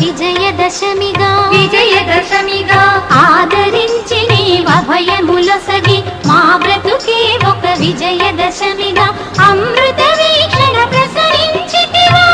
విజయదశమిగా ఆదరించి నీవభయములొసగి మా బ్రతుకే ఒక విజయదశమిగా అమృత వీక్షణ ప్రసరించితివా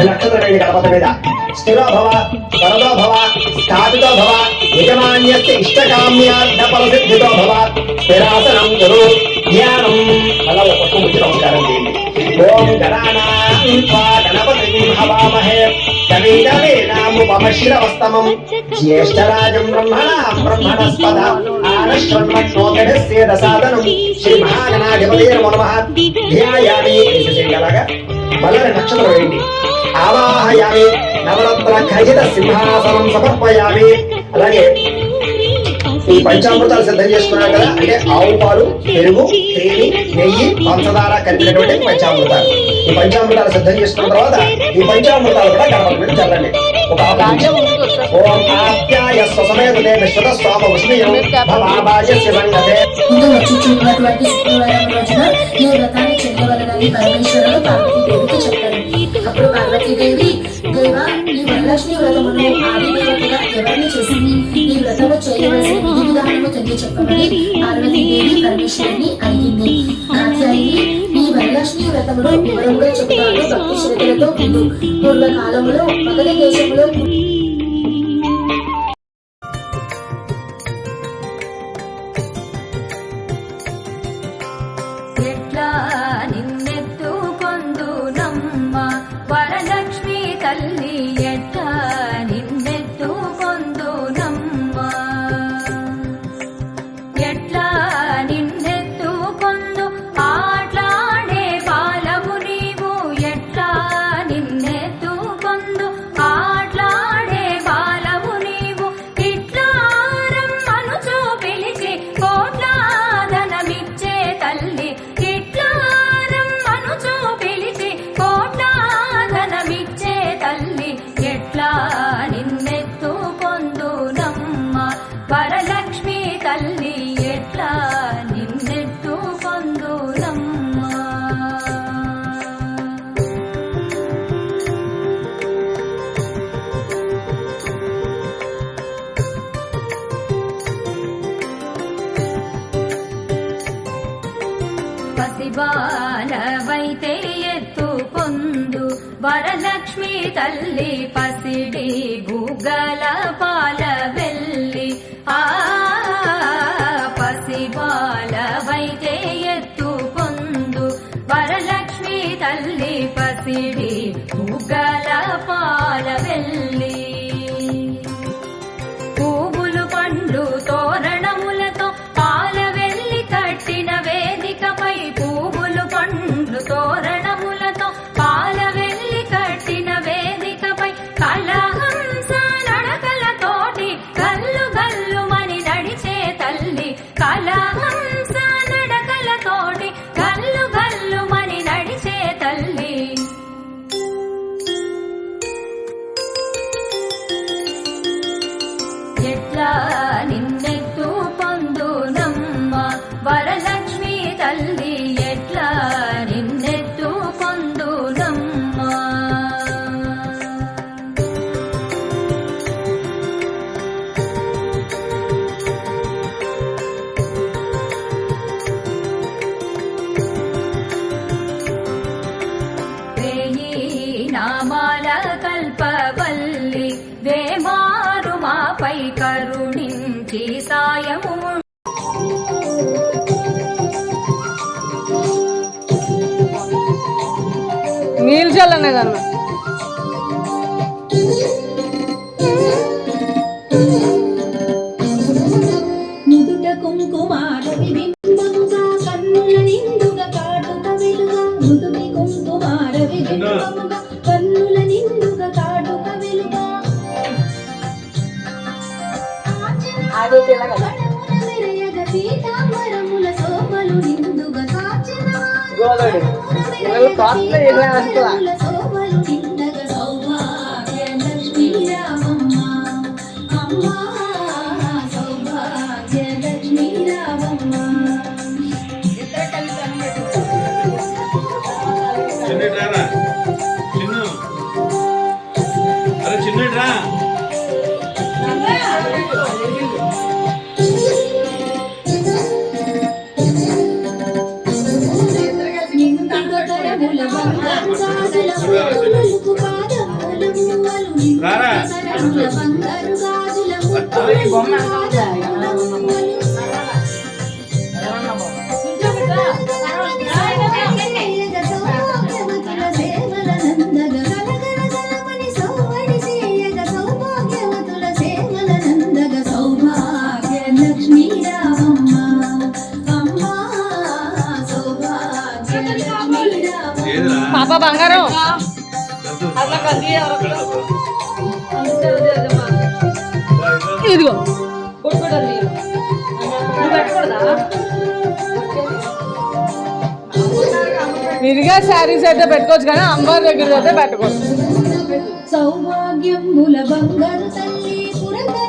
నక్షత్రవేణి గణపతి మీద స్థిరో భవ వరదో భవ స్థాపితో భవ యజమాన్యస్య ఇష్టకామ్యార్థ ఫలసిద్ధితో భవ స్థిరాసనం గురు జ్ఞానం అలా ఒక పుష్పం వచ్చి నమస్కారం చేయండి. ఓం గణానాం త్వా గణపతిం హవామహే కవీనాముపమశ్రవస్తమం జ్యేష్ఠరాజం బ్రహ్మణస్పద ఆనశ్వన్మన్నోదఢస్యేదసాదనం శ్రీ మహాగణాధిపతయే నమః ధ్యాయామి. చేసేలాగా మళ్ళీ నక్షత్రం వేయండి. ఆవాహయామి నవరత్న ఖచ్చిత సింహాసనం సమర్పయామి. అలాగే ఈ పంచామృతాలు సిద్ధం చేసుకున్నాం కదా, అంటే ఆవు పాలు, పెరుగు, తేనె, నెయ్యి, పంచదార కలిపినటువంటి పంచామృతాలు. ఈ పంచామృతాలు సిద్ధం చేసుకున్న తర్వాత ఈ పంచామృతాలు కూడా గణపతి మీద చల్లండి. ఒక ఓం ఆప్యాయ స్వసమేతే విశ్వత స్వామ ఉష్ణీయం భవాభాయస్య సంగతే. వచ్చుచున్నటువంటి శుక్రవారం రోజున ఈ వ్రతాన్ని చేయవలనని పరమేశ్వరుడు పార్వతీదేవికి చెప్పారు. అప్పుడు పార్వతీదేవి, దేవా, ఈ వరలక్ష్మి వ్రతమును ఆదిదేవతగా ఎవరిని చేసింది? ఈ వ్రతము చేయవలసిన విధి విధానము తెలియచెప్పమని పార్వతీదేవి పరమేశ్వరుని అడిగింది. కాత్యాయని, ఈ వరలక్ష్మి వ్రతమును వివరంగా చెప్తాను, భక్తి శ్రద్ధలతో విను. పూర్వకాలంలో మగధ దేశంలో నిన్నెత్తు కొందు నమ్మ తల్లి ఎట్లా నిన్నెత్తు పొందునమ్మా ఎట్లా నిన్నెత్తు పొందు ఆట్లాడే బాలము నీవు ఎట్లా నిన్నెత్తు పొందు ఆట్లాడే బాలము నీవు ఇట్లా రమ్మనుచు పిలిచి కోట్లాదనమిచ్చే తల్లి ఇట్లా రమ్మనుచు పిలిచి కోట్లాదనమిచ్చే తల్లి ఎట్లా నిన్నెత్తు పొందునమ్మ వరలక్ష్మి తల్లి ఎట్లా నిన్నెత్తు పొందునమ్మా పసిబాలవైతే ఎత్తు పొందు వరలక్ష్మి తల్లి పసిడి భూగల పాల వెళ్ళి ఆ పసిబాలవైతే ఎత్తు పొందు వరలక్ష్మి తల్లి పసిడి భూగల పాల వెళ్ళి పువ్వులు పండ్లు తోరణములతో పాల వెళ్ళి కట్టిన వేదికపై పువ్వులు పండ్లు తోరణములతో పాల వెళ్ళి కట్టిన వేదికపై కళహంస నడకలతోటి గల్లు గల్లుమని నడిచే తల్లి కళహంస నడకలతోటి గల్లు గల్లుమని నడిచే తల్లి ఎట్లా నిన్నెత్తు పొందునమ్మ వరలక్ష్మి తల్లి ఎట్లా నిన్నెత్తు పొందునమ్మా వేయి నామాల కల్పవల్లి వేమారు మాపై కరుణించి సాయము నీళ్ళు చల్లనే దాన్ని నుదుట కుంకుమారవి బింబముగా కన్నుల నిండుగా కాటుక వెలుగా నుదుటి కుంకుమారవి బింబముగా కన్నుల నిండుగా కాటుక వెలుగా ఆడే తెల్లగా మెరయగ సీతాంబరముల శోభలు నిండుగా కాచిన గోదడి పిల్లలు కాస్ట్లీ ఏమైనా శోభలు నిండగా సౌభాగ్య లక్ష్మీ రామమ్మ అమ్మ సౌభాగ్య లక్ష్మీ రామమ్మ చిన్నట్రా చిన్ను అరే చిన్నట్రా రారా సౌభాగ్య లక్ష్మీ రామమ్మ అమ్మ సౌభాగ్య లక్ష్మీ రామమ్మ ఏదిరా పాప బంగారం అట్లా కలిగి ఇదిగో విడిగా శారీస్ అయితే పెట్టుకోవచ్చు కానీ అమ్మవారి దగ్గర అయితే పెట్టుకోవచ్చు సౌభాగ్యముల బంగారు తల్లి పురంధర